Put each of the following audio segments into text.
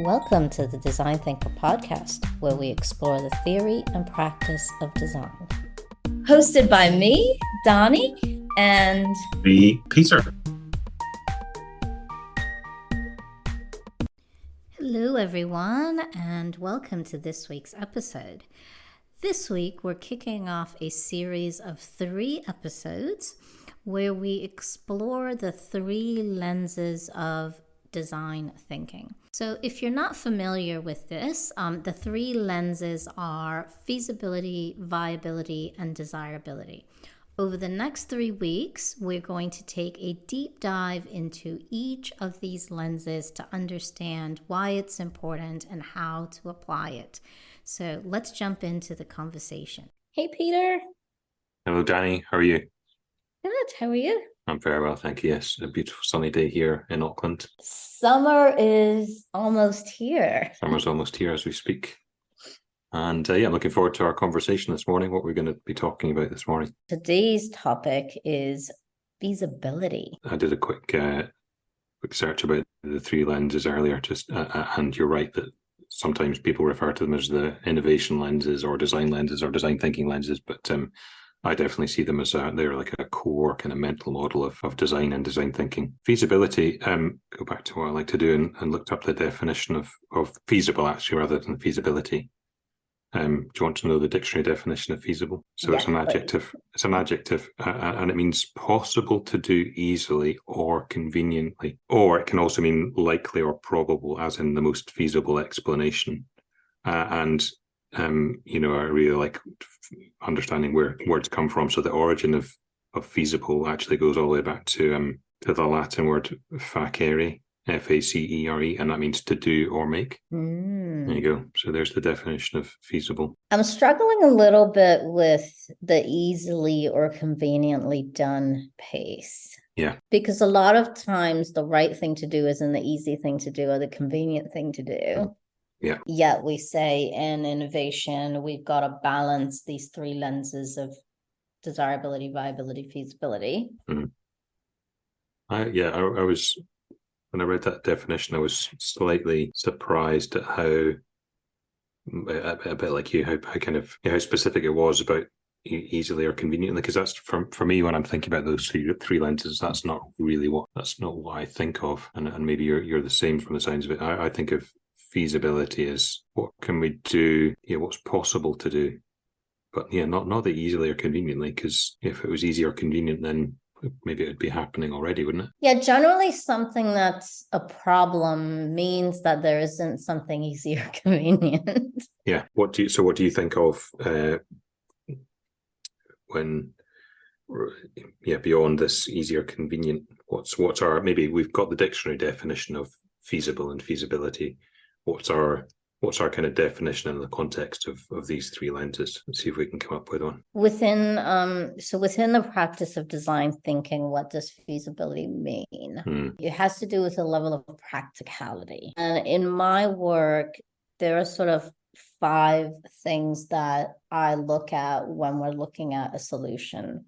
Welcome to the Design Thinker podcast, where we explore the theory and practice of design. Hosted by me, Dani, and me, Peter. Hello, everyone, and welcome to this week's episode. This week, we're kicking off a series of 3 episodes where we explore the 3 lenses of design thinking. So if you're not familiar with this, the 3 lenses are feasibility, viability, and desirability. Over the next 3 weeks, we're going to take a deep dive into each of these lenses to understand why it's important and how to apply it. So let's jump into the conversation. Hey, Peter. Hello, Dani. How are you? Good. How are you? I'm very well, thank you. Yes, a beautiful sunny day here in Auckland. Summer is almost here. Summer's almost here as we speak. And I'm looking forward to our conversation this morning, what we're going to be talking about this morning. Today's topic is feasibility. I did a quick search about the 3 lenses earlier, and you're right that sometimes people refer to them as the innovation lenses or design thinking lenses, but I definitely see them as they're like a core kind of mental model of design and design thinking. Feasibility, go back to what I like to do and looked up the definition of feasible actually rather than feasibility. Do you want to know the dictionary definition of feasible? So yeah, it's an adjective. Please. It's an adjective, and it means possible to do easily or conveniently, or it can also mean likely or probable, as in the most feasible explanation. I really like understanding where words come from. So the origin of feasible actually goes all the way back to the Latin word facere, F-A-C-E-R-E, and that means to do or make. There you go. So there's the definition of feasible. I'm struggling a little bit with the easily or conveniently done pace. Yeah. Because a lot of times the right thing to do isn't the easy thing to do or the convenient thing to do. Yeah. Yet we say in innovation, we've got to balance these 3 lenses of desirability, viability, feasibility. Mm-hmm. I was, when I read that definition, I was slightly surprised at how, a bit like you, how specific it was about easily or conveniently, because that's for me when I'm thinking about those 3 lenses, that's not what I think of, and maybe you're the same from the sounds of it. I think of feasibility is what can we do, what's possible to do, but not the easily or conveniently, because if it was easy or convenient, then maybe it would be happening already, wouldn't it? Yeah, generally something that's a problem means that there isn't something easy or convenient. Yeah. What do you think of when beyond this easy or convenient? What's our, maybe we've got the dictionary definition of feasible and feasibility. What's our kind of definition in the context of these 3 lenses? Let's see if we can come up with one. Within the practice of design thinking, what does feasibility mean? It has to do with a level of practicality. And in my work, there are sort of 5 things that I look at when we're looking at a solution.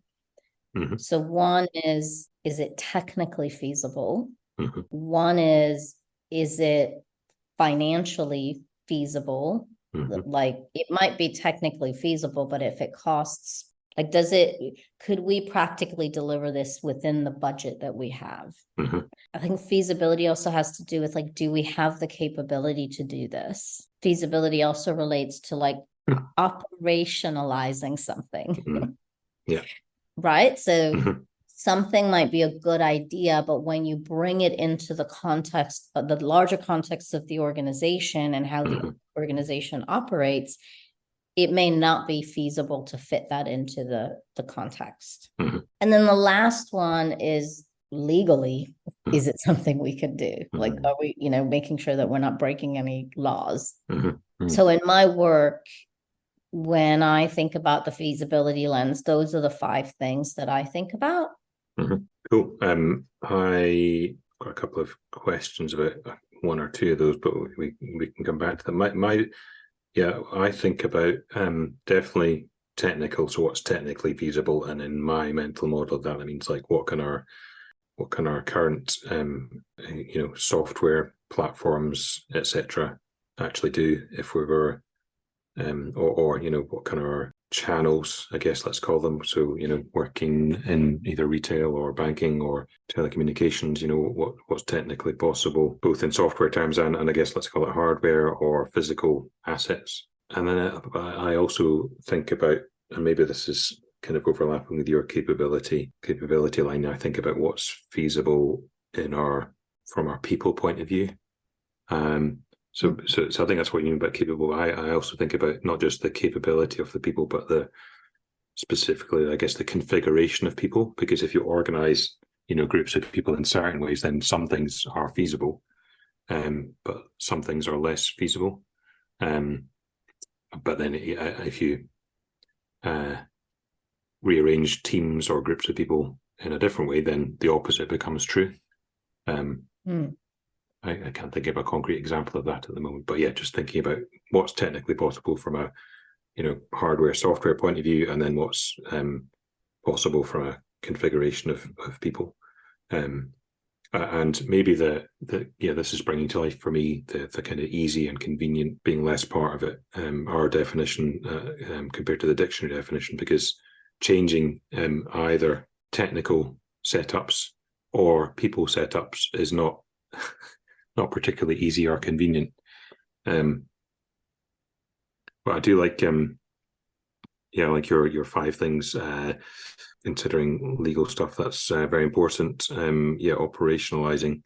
Mm-hmm. So one is it technically feasible? Mm-hmm. One is it financially feasible? Mm-hmm. Like it might be technically feasible, but if it costs, like could we practically deliver this within the budget that we have? Mm-hmm. I think feasibility also has to do with like, do we have the capability to do this? Feasibility also relates to like operationalizing something. Mm-hmm. Yeah. Right? So mm-hmm. Something might be a good idea, but when you bring it into the context, the larger context of the organization and how mm-hmm. the organization operates, it may not be feasible to fit that into the context. Mm-hmm. And then the last one is legally, mm-hmm. is it something we could do? Mm-hmm. Like, are we, making sure that we're not breaking any laws? Mm-hmm. Mm-hmm. So in my work, when I think about the feasibility lens, those are the 5 things that I think about. Mm-hmm. Cool. I got a couple of questions about 1 or 2 of those, but we can come back to them. I think about definitely technical. So what's technically feasible, and in my mental model, that means like what can our current software platforms, etc., actually do if we were, or what kind of our channels, I guess let's call them. So working in either retail or banking or telecommunications, what's technically possible, both in software terms and I guess let's call it hardware or physical assets. And then I also think about, and maybe this is kind of overlapping with your capability line. I think about what's feasible from our people point of view. So I think that's what you mean by capable. I also think about not just the capability of the people, but specifically, I guess, the configuration of people. Because if you organize, groups of people in certain ways, then some things are feasible, but some things are less feasible. But then if you rearrange teams or groups of people in a different way, then the opposite becomes true. I can't think of a concrete example of that at the moment, but yeah, just thinking about what's technically possible from a hardware software point of view, and then what's possible from a configuration of people, and maybe this is bringing to life for me the kind of easy and convenient being less part of it, our definition compared to the dictionary definition, because changing either technical setups or people setups is not particularly easy or convenient. But I do like like your 5 things, considering legal stuff, that's very important. Operationalizing.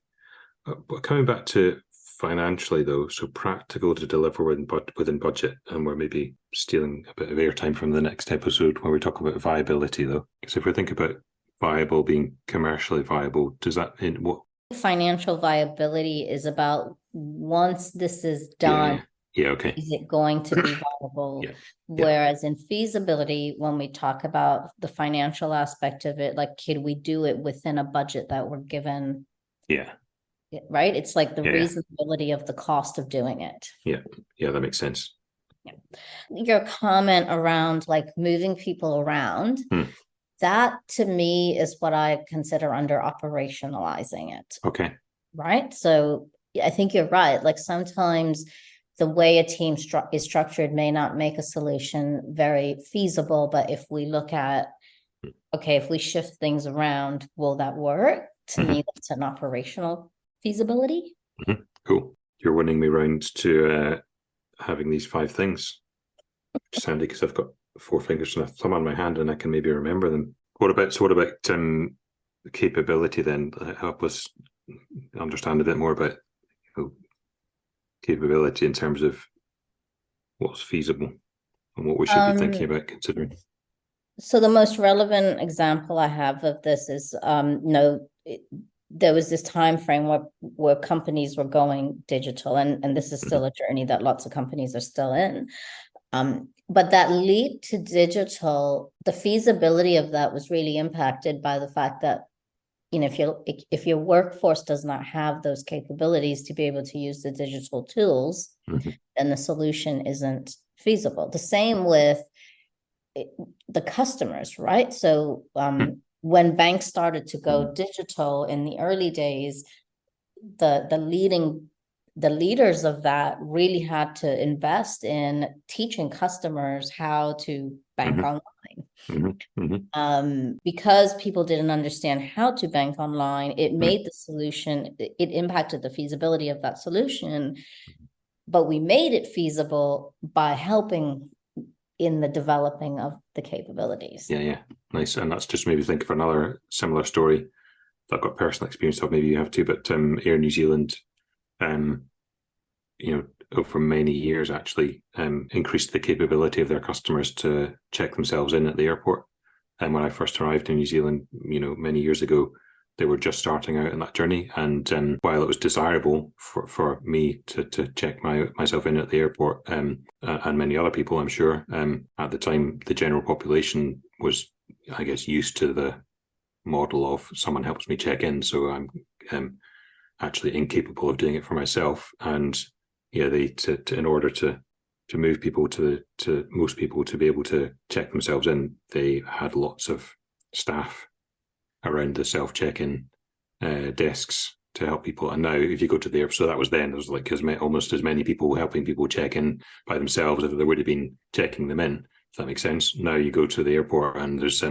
But coming back to financially though, so practical to deliver within budget, and we're maybe stealing a bit of airtime from the next episode where we talk about viability though. So if we think about viable being commercially viable, does that in what? Financial viability is about once this is done, okay, is it going to be viable? Whereas in feasibility, when we talk about the financial aspect of it, like, can we do it within a budget that we're given? Right? It's like the reasonability of the cost of doing it. That makes sense. Your comment around like moving people around, that to me is what I consider under operationalizing it. Okay. Right. So I think you're right. Like sometimes the way a team is structured may not make a solution very feasible. But if we look at, okay, if we shift things around, will that work? To me, that's an operational feasibility. Cool. You're winning me round to having these 5 things. Which is handy because I've got 4 fingers and a thumb on my hand, and I can maybe remember them. What about the capability then? Help us understand a bit more about capability in terms of what's feasible and what we should be thinking about considering. So the most relevant example I have of this is there was this time frame where companies were going digital, and this is still a journey that lots of companies are still in. But that leap to digital, the feasibility of that was really impacted by the fact that, if your workforce does not have those capabilities to be able to use the digital tools, then the solution isn't feasible. The same with the customers, right? So when banks started to go digital in the early days, the leaders of that really had to invest in teaching customers how to bank online. Because people didn't understand how to bank online, it made the solution, it impacted the feasibility of that solution, but we made it feasible by helping in the developing of the capabilities. Nice. And that's just maybe think of another similar story that I've got personal experience of, maybe you have too, but Air New Zealand, over many years actually increased the capability of their customers to check themselves in at the airport. And when I first arrived in New Zealand, many years ago, they were just starting out in that journey. And while it was desirable for me to check myself in at the airport, and many other people, I'm sure, at the time, the general population was, I guess, used to the model of someone helps me check in. So I'm actually incapable of doing it for myself. And in order to move people to most people to be able to check themselves in, they had lots of staff around the self-check-in desks to help people. And now if you go to the airport, so that was then, there was like almost as many people helping people check in by themselves if there would have been checking them in, if that makes sense. Now you go to the airport and there's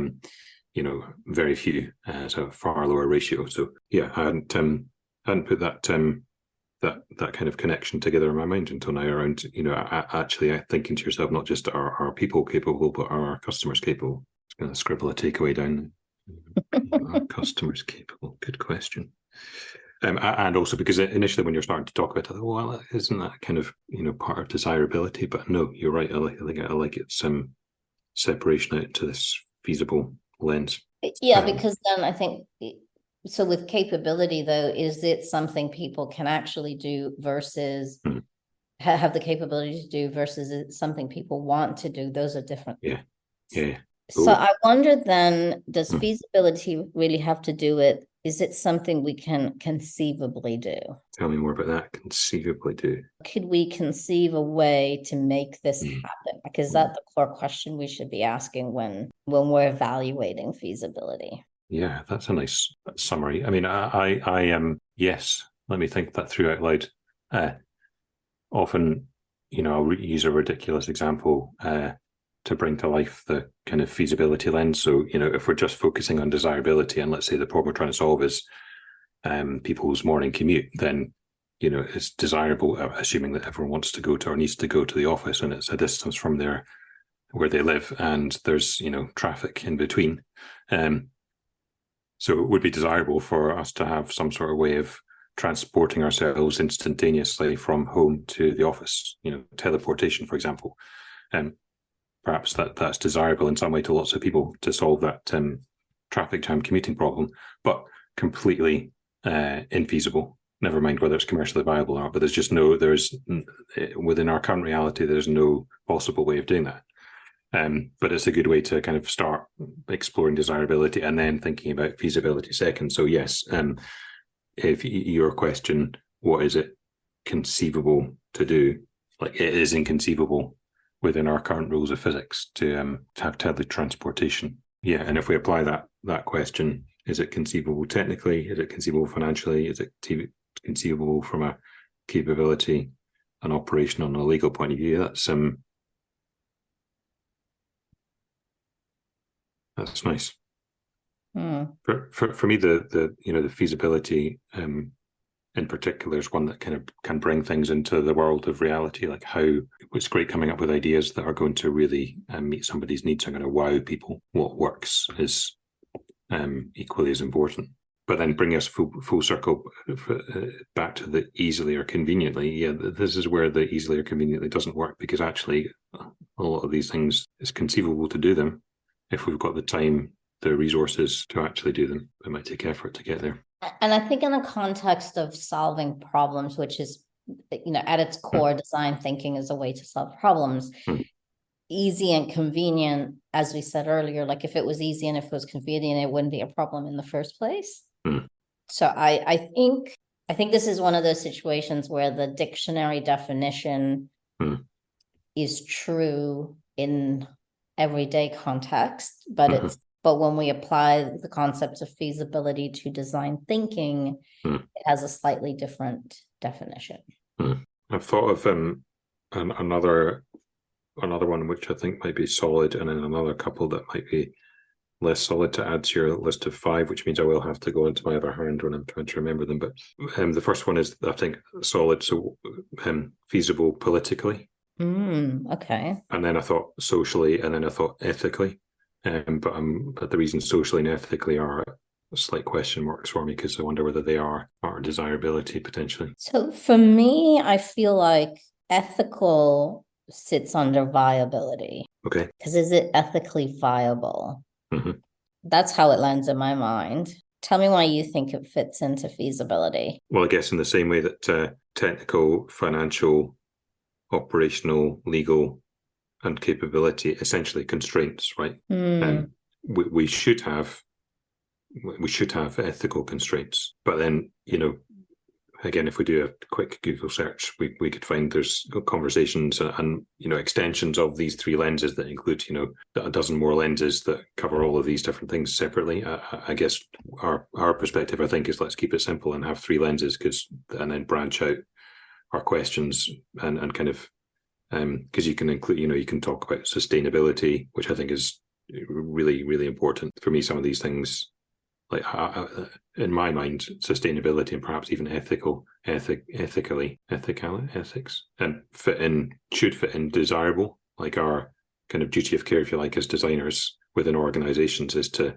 very few, so a far lower ratio. So yeah, I hadn't put that that kind of connection together in my mind until now around, actually thinking to yourself, not just are people capable, but are our customers capable? I'm going to scribble a takeaway down. Are customers capable? Good question. And also because initially when you're starting to talk about it, well, isn't that kind of, part of desirability? But no, you're right. I like its separation out to this feasible lens. Yeah, because then I think, so with capability though, is it something people can actually do versus have the capability to do versus it's something people want to do? Those are different. Yeah. So I wonder then, does feasibility really have to do with, is it something we can conceivably do? Tell me more about that. Conceivably do. Could we conceive a way to make this happen? Because that's the core question we should be asking when we're evaluating feasibility. Yeah, that's a nice summary. I mean, I am, yes, let me think that through out loud. Often, I'll use a ridiculous example to bring to life the kind of feasibility lens. So, if we're just focusing on desirability and let's say the problem we're trying to solve is people's morning commute, then, it's desirable, assuming that everyone wants to go to or needs to go to the office and it's a distance from where they live and there's, traffic in between. So it would be desirable for us to have some sort of way of transporting ourselves instantaneously from home to the office, teleportation, for example. Perhaps that's desirable in some way to lots of people to solve that traffic jam commuting problem, but completely infeasible. Never mind whether it's commercially viable or not, but within our current reality, there's no possible way of doing that. But it's a good way to kind of start exploring desirability and then thinking about feasibility second. So yes, if your question, what is it conceivable to do? Like, it is inconceivable within our current rules of physics to have teletransportation. Yeah, and if we apply that question, is it conceivable technically? Is it conceivable financially? Is it conceivable from a capability and operation on a legal point of view? That's nice. For me, the feasibility in particular is one that kind of can bring things into the world of reality. Like it's great coming up with ideas that are going to really meet somebody's needs and going to wow people. What works is equally as important. But then bring us full circle back to the easily or conveniently. Yeah, this is where the easily or conveniently doesn't work, because actually a lot of these things, it's conceivable to do them if we've got the time, the resources to actually do them. It might take effort to get there. And I think in the context of solving problems, which is, at its core, design thinking is a way to solve problems. Easy and convenient, as we said earlier, like if it was easy and if it was convenient, it wouldn't be a problem in the first place. So I think this is one of those situations where the dictionary definition is true in everyday context, but when we apply the concepts of feasibility to design thinking, it has a slightly different definition. I've thought of another one which I think might be solid, and then another couple that might be less solid to add to your list of 5, which means I will have to go into my other hand when I'm trying to remember them. But the first one is, I think, solid, so feasible politically. Okay. And then I thought socially, and then I thought ethically. But the reasons socially and ethically are slight question marks for me, because I wonder whether they are desirability potentially. So for me, I feel like ethical sits under viability. Okay. Because is it ethically viable? That's how it lands in my mind. Tell me why you think it fits into feasibility. Well, I guess in the same way that technical, financial, operational, legal, and capability, essentially constraints, right? We should have ethical constraints, but then again, if we do a quick Google search, we could find there's conversations and extensions of these three lenses that include a dozen more lenses that cover all of these different things separately. I guess our perspective, I think, is let's keep it simple and have three lenses, and then branch out our questions and kind of because you can include you can talk about sustainability, which I think is really, really important. For me, some of these things, like in my mind, sustainability and perhaps even ethics, and should fit in desirable. Like our kind of duty of care, if you like, as designers within organizations, is to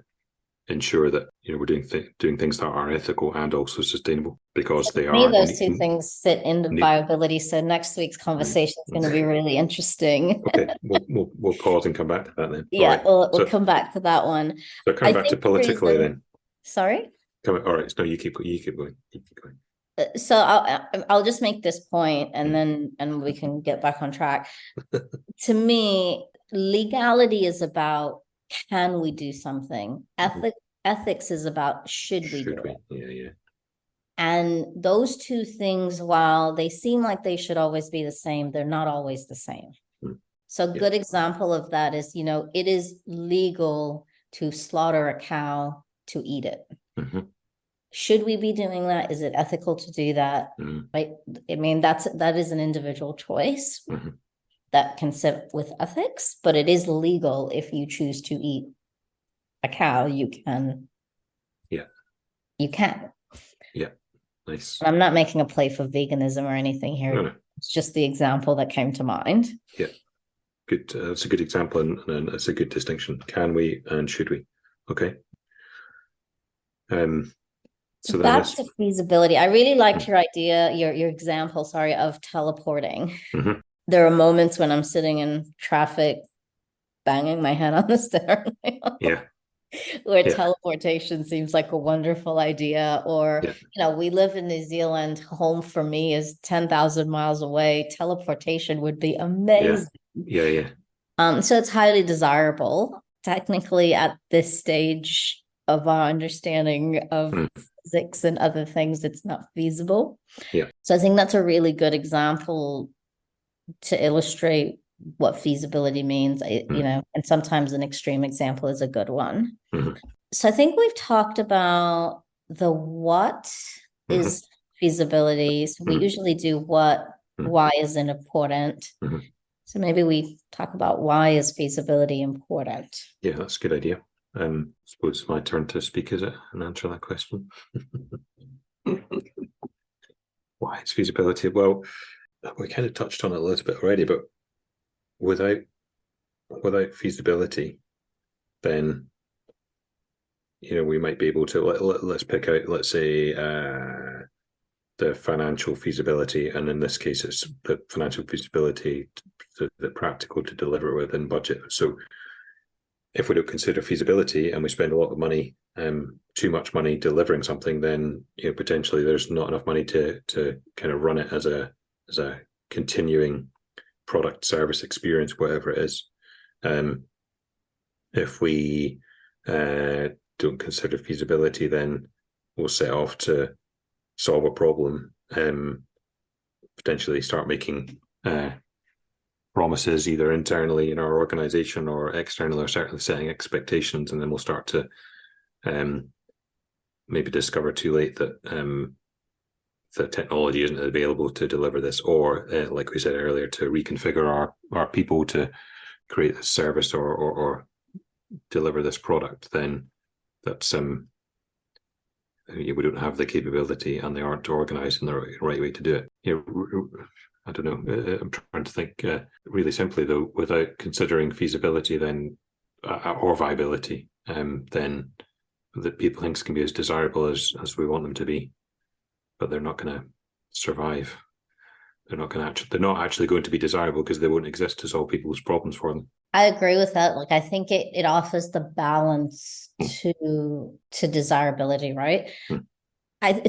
ensure that we're doing things that are ethical and also sustainable, because they are. Those two things sit in the viability. So next week's conversation is going to be really interesting. Okay, we'll pause and come back to that then. Yeah, right. we'll come back to that one. So coming back to politically then. Sorry. All right. No, you keep going. You keep going. So I'll just make this point, and then we can get back on track. To me, legality is about, can we do something? Ethics is about, should we do it? Yeah. And those two things, while they seem like they should always be the same, they're not always the same. So a good example of that is, it is legal to slaughter a cow to eat it. Should we be doing that? Is it ethical to do that? Right? I mean, that is an individual choice that can sit with ethics, but it is legal. If you choose to eat a cow, you can. Yeah. You can. Yeah. Nice. And I'm not making a play for veganism or anything here. No. It's just the example that came to mind. Yeah. Good. That's a good example, and it's a good distinction. Can we and should we? Okay. So back to feasibility. I really liked your idea, your example, of teleporting. There are moments when I'm sitting in traffic, banging my head on the steering wheel. Where teleportation seems like a wonderful idea. Or, we live in New Zealand. Home for me is 10,000 miles away. Teleportation would be amazing. Yeah. So it's highly desirable. Technically, at this stage of our understanding of physics and other things, it's not feasible. So I think that's a really good example to illustrate what feasibility means, and sometimes an extreme example is a good one. So I think we've talked about the what is feasibility. So we usually do what, why isn't important. So maybe we talk about, why is feasibility important? Yeah, that's a good idea. I suppose it's my turn to speak, is it, and answer that question? Why is feasibility? Well, we kind of touched on it a little bit already, but without feasibility, then we might be able to let's pick out, let's say, the financial feasibility, and in this case, it's the financial feasibility, the practical to deliver within budget. So if we don't consider feasibility and we spend a lot of money, too much money delivering something, then potentially there's not enough money to kind of run it as a continuing product, service, experience, whatever it is. If we don't consider feasibility, then we'll set off to solve a problem, potentially start making promises either internally in our organization or externally, or certainly setting expectations, and then we'll start to maybe discover too late that the technology isn't available to deliver this, or like we said earlier, to reconfigure our people to create this service or deliver this product. Then that's we don't have the capability and they aren't organized in the right way to do it. I don't know. I'm trying to think really simply, though, without considering feasibility, then or viability, then that people think can be as desirable as we want them to be, but they're not going to survive. They're not actually going to be desirable because they won't exist to solve people's problems for them. I agree with that. Like, I think it offers the balance to desirability, right?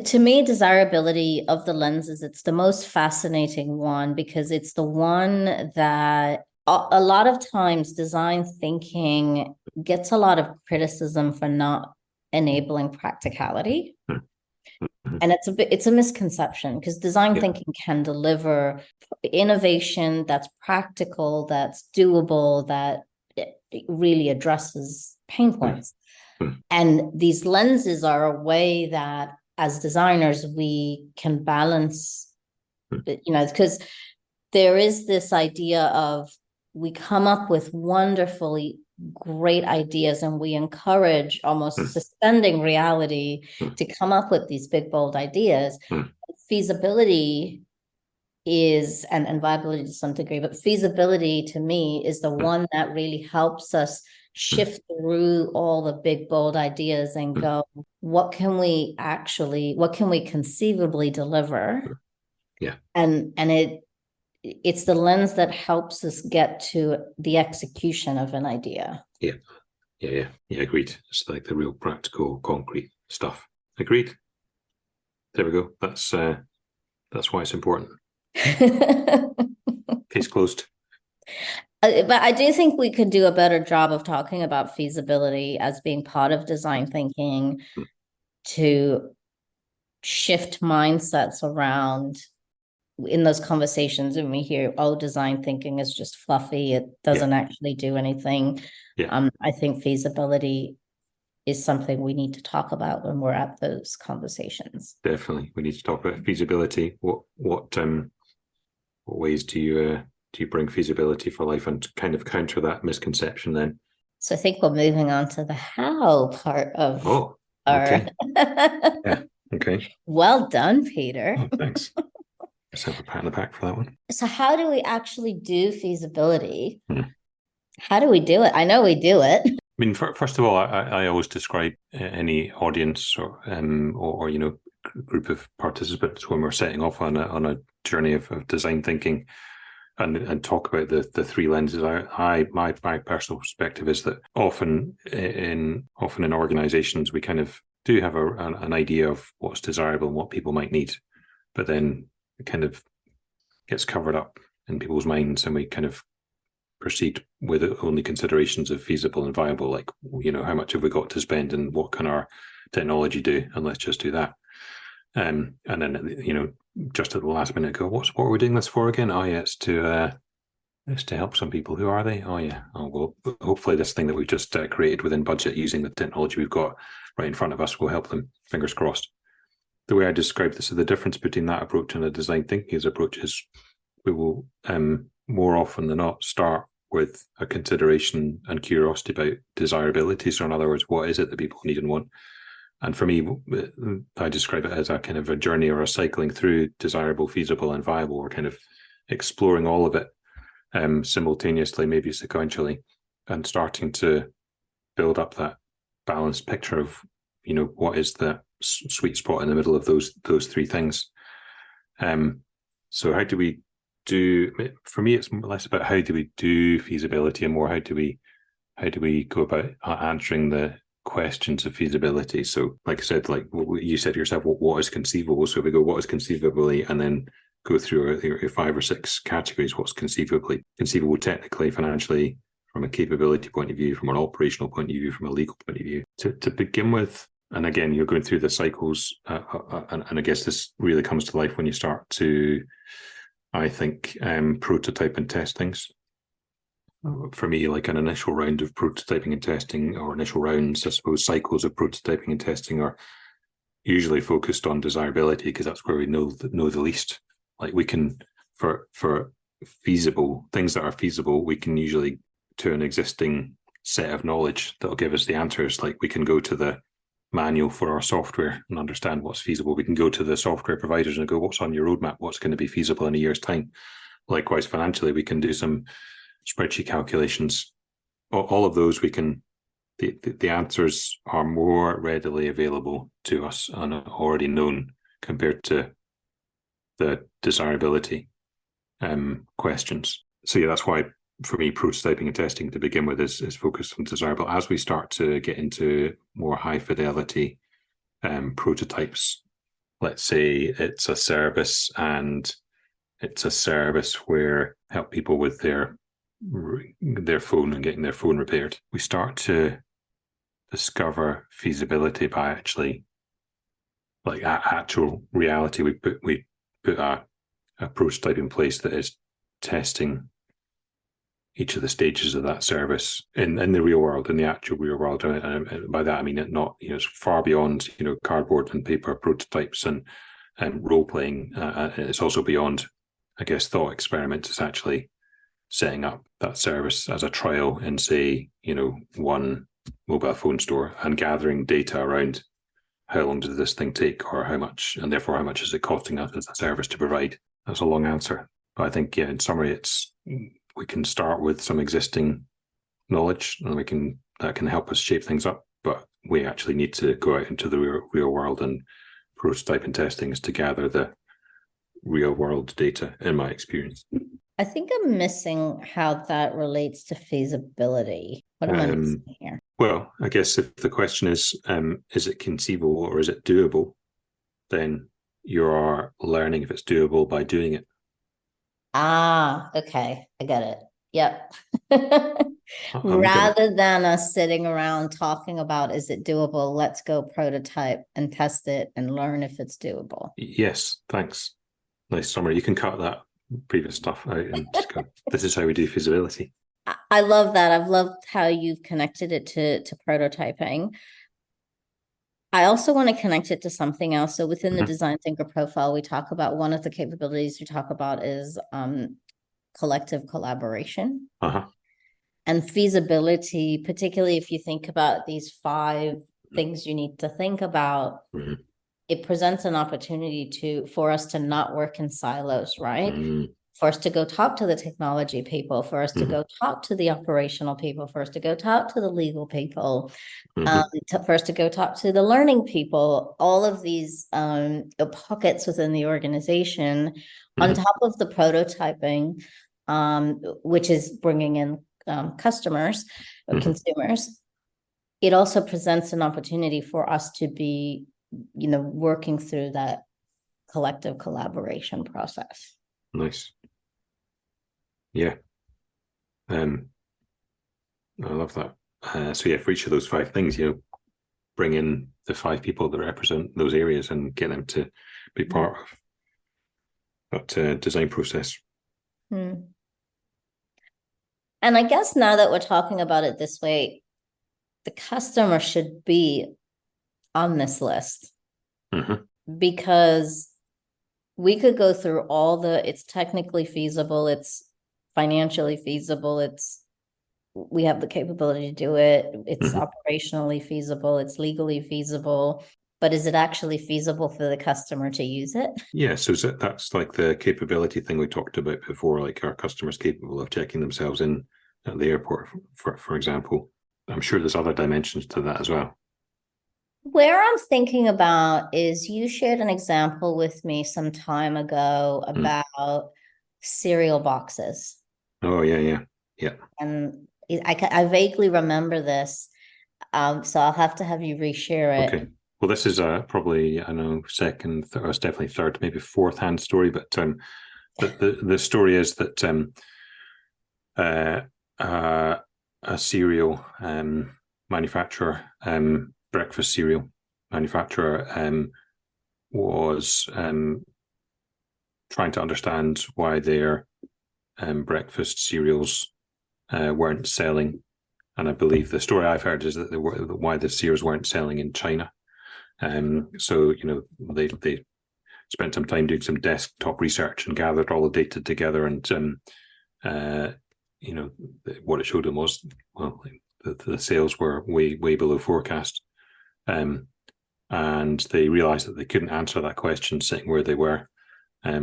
To me, desirability of the lenses, it's the most fascinating one, because it's the one that a lot of times design thinking gets a lot of criticism for not enabling practicality. And it's a misconception, because design thinking can deliver innovation that's practical, that's doable, that it really addresses pain points. And these lenses are a way that as designers we can balance, because there is this idea of, we come up with wonderfully great ideas and we encourage almost suspending reality to come up with these big, bold ideas. Feasibility is, and viability to some degree, but feasibility to me is the one that really helps us shift through all the big, bold ideas and go, what can we conceivably deliver? Yeah. And it's the lens that helps us get to the execution of an idea. Yeah. Agreed. It's like the real practical, concrete stuff. Agreed. There we go. That's why it's important. Case closed. But I do think we could do a better job of talking about feasibility as being part of design thinking to shift mindsets around in those conversations. And we hear, oh, design thinking is just fluffy, it doesn't actually do anything. I think feasibility is something we need to talk about when we're at those conversations. Definitely, we need to talk about feasibility. What ways do you bring feasibility for life and kind of counter that misconception then? So I think we're moving on to the how part of okay. Okay. Well done, Peter. Oh, thanks. Let's have a pat on the back for that one. So how do we actually do feasibility? How do we do it? I know we do it. I mean, first of all, I always describe any audience or group of participants when we're setting off on a journey of design thinking and talk about the three lenses. My personal perspective is that often in organizations we kind of do have an idea of what's desirable and what people might need, but then it kind of gets covered up in people's minds, and we kind of proceed with only considerations of feasible and viable, like, how much have we got to spend and what can our technology do, and let's just do that. And then, just at the last minute go, what are we doing this for again? Oh yeah, it's to help some people. Who are they? Oh yeah. Oh well, hopefully this thing that we've just created within budget using the technology we've got right in front of us will help them. Fingers crossed. The way I describe this, so the difference between that approach and a design thinking approach is we will more often than not start with a consideration and curiosity about desirability. So in other words, what is it that people need and want? And for me, I describe it as a kind of a journey or a cycling through desirable, feasible, and viable. We're kind of exploring all of it simultaneously, maybe sequentially, and starting to build up that balanced picture of, what is the sweet spot in the middle of those three things. So how do we do? For me, it's less about how do we do feasibility and more how do we go about answering the questions of feasibility. So like I said, like you said yourself, what is conceivable? So we go, what is conceivably, and then go through your 5 or 6 categories. What's conceivable technically, financially, from a capability point of view, from an operational point of view, from a legal point of view. To begin with, and again, you're going through the cycles, and I guess this really comes to life when you start to, I think, prototype and test things. For me, like an initial round of prototyping and testing, or initial rounds, I suppose, cycles of prototyping and testing are usually focused on desirability because that's where we know the least. Like we can, for feasible things that are feasible, we can usually to an existing set of knowledge that'll give us the answers. Like we can go to the manual for our software and understand what's feasible. We can go to the software providers and go, what's on your roadmap? What's going to be feasible in a year's time? Likewise, financially, we can do some spreadsheet calculations. All of those we can, the answers are more readily available to us and are already known compared to the desirability questions. So yeah, that's why for me, prototyping and testing to begin with is focused on desirable. As we start to get into more high fidelity prototypes, let's say it's a service and it's a service where help people with their phone and getting their phone repaired. We start to discover feasibility by actually like actual reality. We put a prototype in place that is testing each of the stages of that service in the real world, in the actual real world. And by that I mean it not, it's far beyond cardboard and paper prototypes and role playing. It's also beyond, I guess, thought experiments. It's actually setting up that service as a trial in, say, one mobile phone store and gathering data around how long does this thing take, or how much, and therefore how much is it costing us as a service to provide. That's a long answer, but I think, in summary, we can start with some existing knowledge, and that can help us shape things up. But we actually need to go out into the real world, and prototype and testing is to gather the real world data, in my experience. I think I'm missing how that relates to feasibility. What am I missing here? Well, I guess if the question is it conceivable or is it doable, then you are learning if it's doable by doing it. Okay. I get it. Yep. Rather than us sitting around talking about, is it doable? Let's go prototype and test it and learn if it's doable. Yes, thanks. Nice summary. You can cut that previous stuff out and just go, this is how we do feasibility. I love that. I've loved how you've connected it to prototyping. I also want to connect it to something else. So within the design thinker profile, we talk about, one of the capabilities we talk about is collective collaboration. And feasibility, particularly if you think about these 5 things you need to think about, it presents an opportunity for us to not work in silos, right? For us to go talk to the technology people, for us to go talk to the operational people, for us to go talk to the legal people, for us to go talk to the learning people, all of these pockets within the organization, on top of the prototyping, which is bringing in customers or consumers. It also presents an opportunity for us to be, working through that collective collaboration process. Nice. Yeah. I love that. So yeah, for each of those 5 things, bring in the 5 people that represent those areas and get them to be part of that design process. And I guess now that we're talking about it this way, the customer should be on this list, because we could go through it's technically feasible, it's financially feasible, we have the capability to do it, it's operationally feasible, it's legally feasible, but is it actually feasible for the customer to use it? Yeah, so that's like the capability thing we talked about before, like our customers capable of checking themselves in at the airport, for example. I'm sure there's other dimensions to that as well. Where I'm thinking about is, you shared an example with me some time ago about cereal boxes. Oh, yeah. And I vaguely remember this, so I'll have to have you reshare it. Okay. Well, this is probably, I know, second, or it's definitely third, maybe fourth hand story, but the story is that a cereal manufacturer, breakfast cereal manufacturer, was trying to understand why their breakfast cereals weren't selling. And I believe the story I've heard is that why the cereals weren't selling in China. So, they spent some time doing some desktop research and gathered all the data together. And, what it showed them was, well, the sales were way below forecast. And they realized that they couldn't answer that question sitting where they were.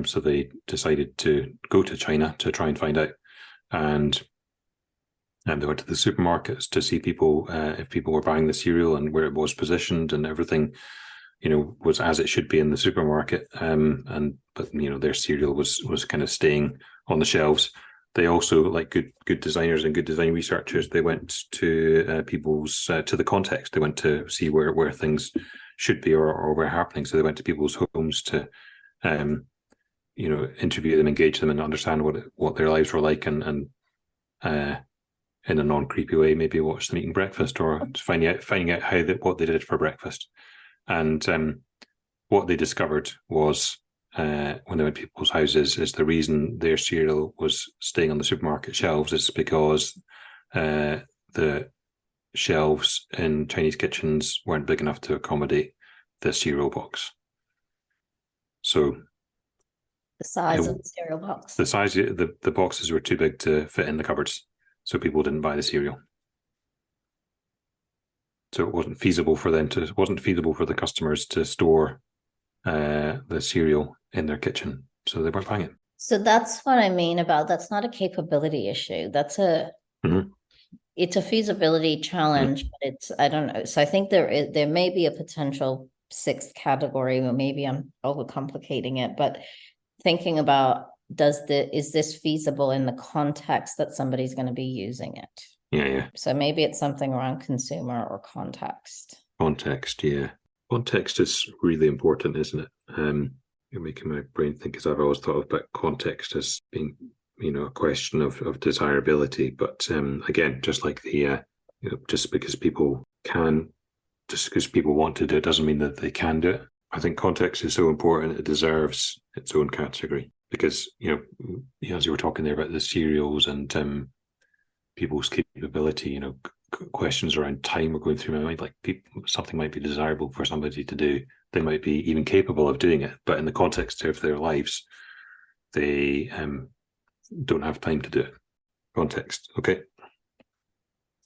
So they decided to go to China to try and find out. And they went to the supermarkets to see people, if people were buying the cereal and where it was positioned, and everything, was as it should be in the supermarket. But their cereal was kind of staying on the shelves. They also, like good designers and good design researchers, they went to people's to the context. They went to see where things should be or were happening. So they went to people's homes to interview them, engage them, and understand what their lives were like, and in a non-creepy way, maybe watch them eating breakfast, or finding out what they did for breakfast. And what they discovered was when they went to people's houses is the reason their cereal was staying on the supermarket shelves is because the shelves in Chinese kitchens weren't big enough to accommodate the cereal box. So the size of the cereal box. The size, the boxes were too big to fit in the cupboards, so people didn't buy the cereal. So it wasn't feasible for the customers to store the cereal in their kitchen, so they weren't buying it. So that's what I mean about that's not a capability issue. That's it's a feasibility challenge, but it's, I don't know. So I think there may be a potential sixth category, or maybe I'm overcomplicating it, but thinking about is this feasible in the context that somebody's going to be using it? Yeah. So maybe it's something around consumer or context. Context, yeah. Context is really important, isn't it? You're making my brain think, as I've always thought about context as being, a question of desirability. But again, just like just because people want to do it doesn't mean that they can do it. I think context is so important; it deserves its own category because as you were talking there about the cereals and people's capability, questions around time are going through my mind. Like something might be desirable for somebody to do; they might be even capable of doing it, but in the context of their lives, they don't have time to do it. Context, okay.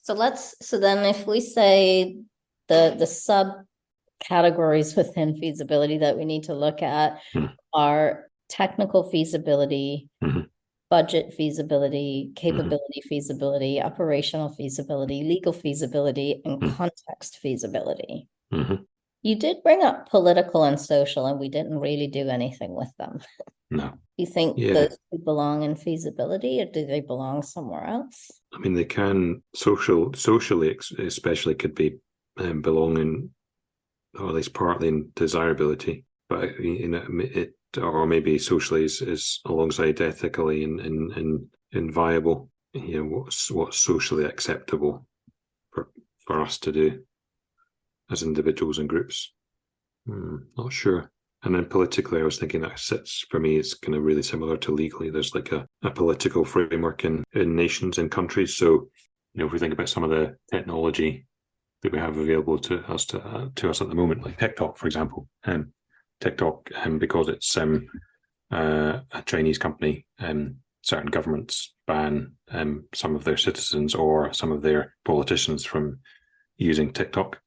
So then if we say the subcategories within feasibility that we need to look at are technical feasibility, budget feasibility, capability feasibility, operational feasibility, legal feasibility, and context feasibility. You did bring up political and social, and we didn't really do anything with them. No. You think those belong in feasibility, or do they belong somewhere else? I mean, they can socially, especially, could be belong in, or at least partly in desirability, but or maybe socially is alongside ethically and viable. What's socially acceptable for us to do as individuals and groups. Not sure. And then politically, I was thinking that sits, for me, it's kind of really similar to legally. There's like a political framework in nations and countries. So, if we think about some of the technology that we have available to us at the moment, like TikTok, for example, TikTok, because it's a Chinese company, certain governments ban some of their citizens or some of their politicians from using TikTok.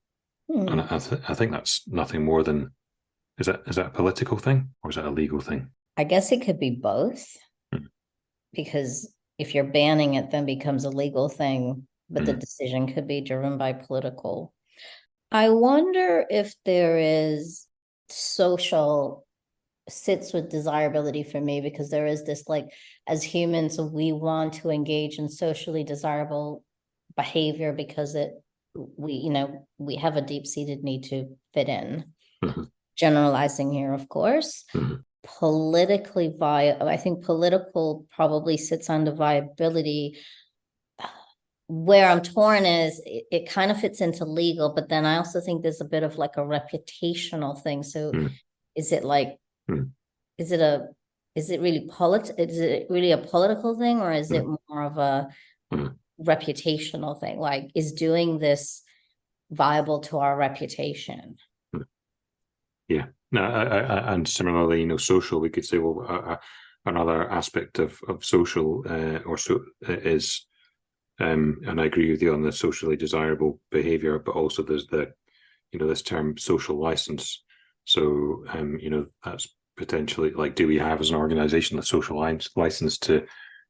And I think that's nothing more than, is that a political thing or is that a legal thing? I guess it could be both, because if you're banning it, then becomes a legal thing, but the decision could be driven by political. I wonder if there is social sits with desirability for me, because there is this, like, as humans, we want to engage in socially desirable behavior because we have a deep-seated need to fit in. Generalizing here, of course. Politically I think political probably sits under viability. Where I'm torn is it kind of fits into legal, but then I also think there's a bit of like a reputational thing. So is it like, is it really a political thing, or is it more of a reputational thing? Like, is doing this viable to our reputation? Yeah. No, and similarly, social, we could say, well, another aspect of social is, and I agree with you on the socially desirable behavior, but also there's this term social license. So, that's potentially like, do we have as an organization a social license to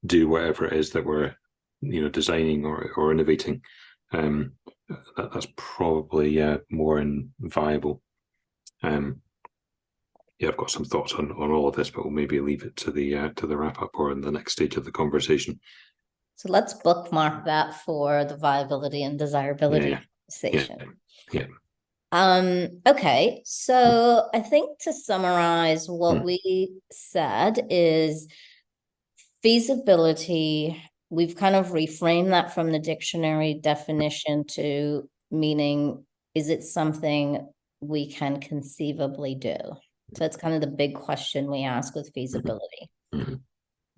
do whatever it is that we're, designing or innovating? That's probably more viable. I've got some thoughts on all of this, but we'll maybe leave it to the wrap up or in the next stage of the conversation. So let's bookmark that for the viability and desirability conversation. Okay, so I think to summarize what we said is feasibility. We've kind of reframed that from the dictionary definition to meaning, is it something we can conceivably do. So it's kind of the big question we ask with feasibility. Mm-hmm.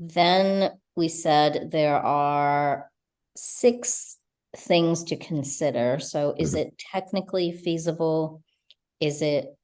Then we said there are 6 things to consider. So is it technically feasible? Is it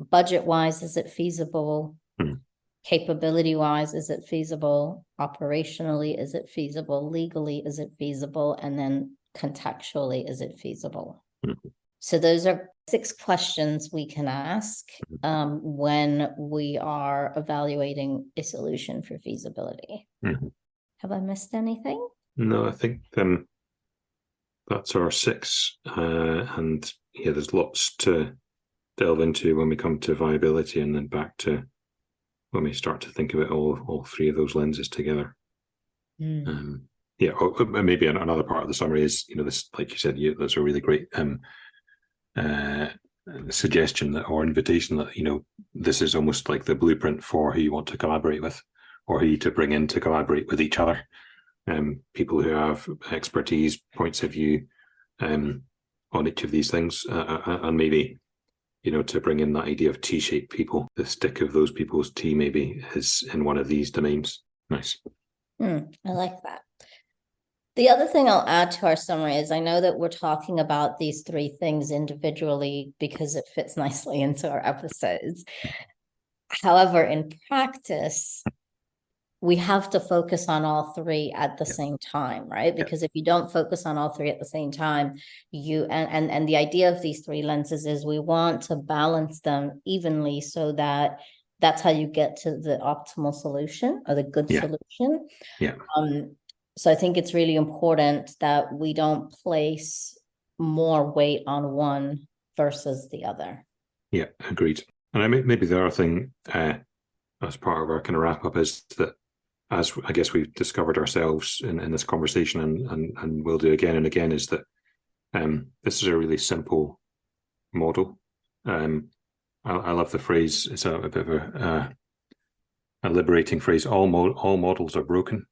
budget-wise? Is it feasible? Mm-hmm. Capability-wise, is it feasible? Operationally, is it feasible? Legally, is it feasible? And then contextually, is it feasible? Mm-hmm. So those are 6 questions we can ask when we are evaluating a solution for feasibility. Mm-hmm. Have I missed anything? No, I think that's our 6. And yeah, there's lots to delve into when we come to viability, and then back to when we start to think about all 3 of those lenses together. Yeah, maybe another part of the summary is, this, like you said, that's a really great suggestion or invitation that, this is almost like the blueprint for who you want to collaborate with, or who you to bring in to collaborate with each other. People who have expertise, points of view on each of these things, and maybe, to bring in that idea of T-shaped people. The stick of those people's T maybe is in one of these domains. Nice. I like that. The other thing I'll add to our summary is, I know that we're talking about these 3 things individually because it fits nicely into our episodes. However, in practice, we have to focus on all 3 at the same time, right? Because if you don't focus on all 3 at the same time, and the idea of these 3 lenses is we want to balance them evenly so that that's how you get to the optimal solution or the good solution. Yeah. So I think it's really important that we don't place more weight on one versus the other. Yeah, agreed. And maybe the other thing as part of our kind of wrap up is that, as I guess we've discovered ourselves in this conversation, and we'll do again and again, is that this is a really simple model. I love the phrase. It's a bit of a liberating phrase. All models are broken.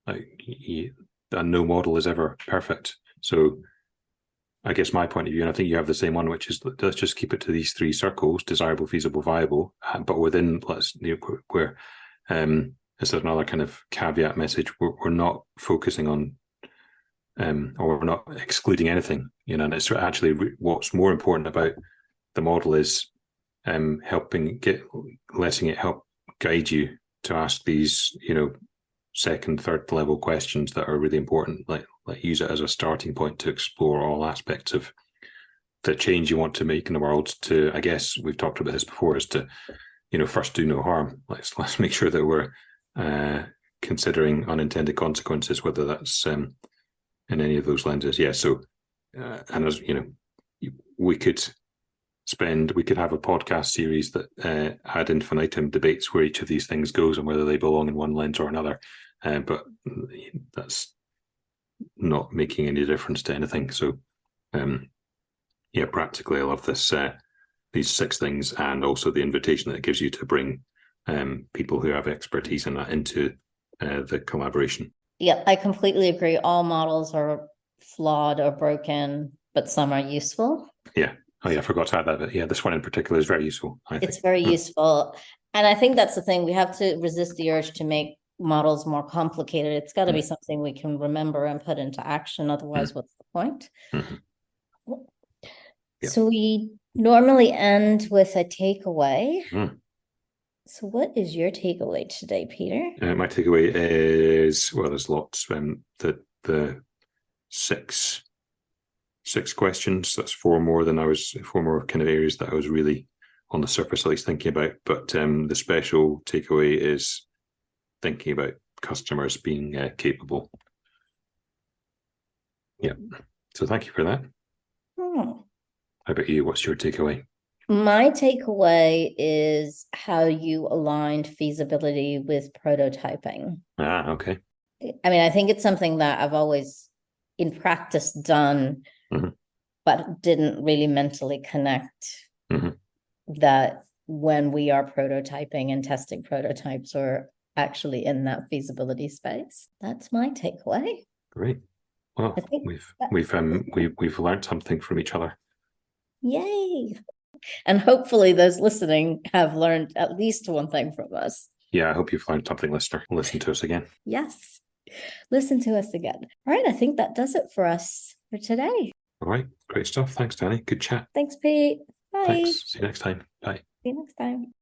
And no model is ever perfect. So I guess my point of view, and I think you have the same one, which is, let's just keep it to these 3 circles: desirable, feasible, viable. But within, where this is another kind of caveat message. We're not focusing on, or we're not excluding anything. And it's actually what's more important about the model is letting it help guide you to ask these, 2nd, 3rd level questions that are really important. Like use it as a starting point to explore all aspects of the change you want to make in the world. To, I guess we've talked about this before, is to, first do no harm. Let's make sure that we're considering unintended consequences, whether that's in any of those lenses. Yeah. So, and as we could have a podcast series that ad infinitum debates where each of these things goes and whether they belong in one lens or another. But that's not making any difference to anything. So, practically, I love this, these 6 things, and also the invitation that it gives you to bring people who have expertise in that into the collaboration. Yeah, I completely agree. All models are flawed or broken, but some are useful. Yeah. Oh yeah, I forgot to add that. But yeah, this one in particular is very useful. It's very useful. And I think that's the thing. We have to resist the urge to make models more complicated. It's got to be something we can remember and put into action. Otherwise, what's the point? So we normally end with a takeaway. So what is your takeaway today, Peter? My takeaway is, well, there's lots. The 6 questions. That's 4 more kind of areas that I was really on the surface at least thinking about. But the special takeaway is thinking about customers being capable. Yeah. So thank you for that. How about you? What's your takeaway? My takeaway is how you aligned feasibility with prototyping. Okay. I mean, I think it's something that I've always in practice done, but didn't really mentally connect that when we are prototyping and testing prototypes, or actually in that feasibility space. That's my takeaway. Great. Well, we've learned something from each other. Yay. And hopefully those listening have learned at least one thing from us. Yeah, I hope you've learned something, listener. Listen to us again. Yes. Listen to us again. All right, I think that does it for us for today. All right, great stuff. Thanks, Dani. Good chat. Thanks, Pete. Bye. Thanks. See you next time. Bye. See you next time.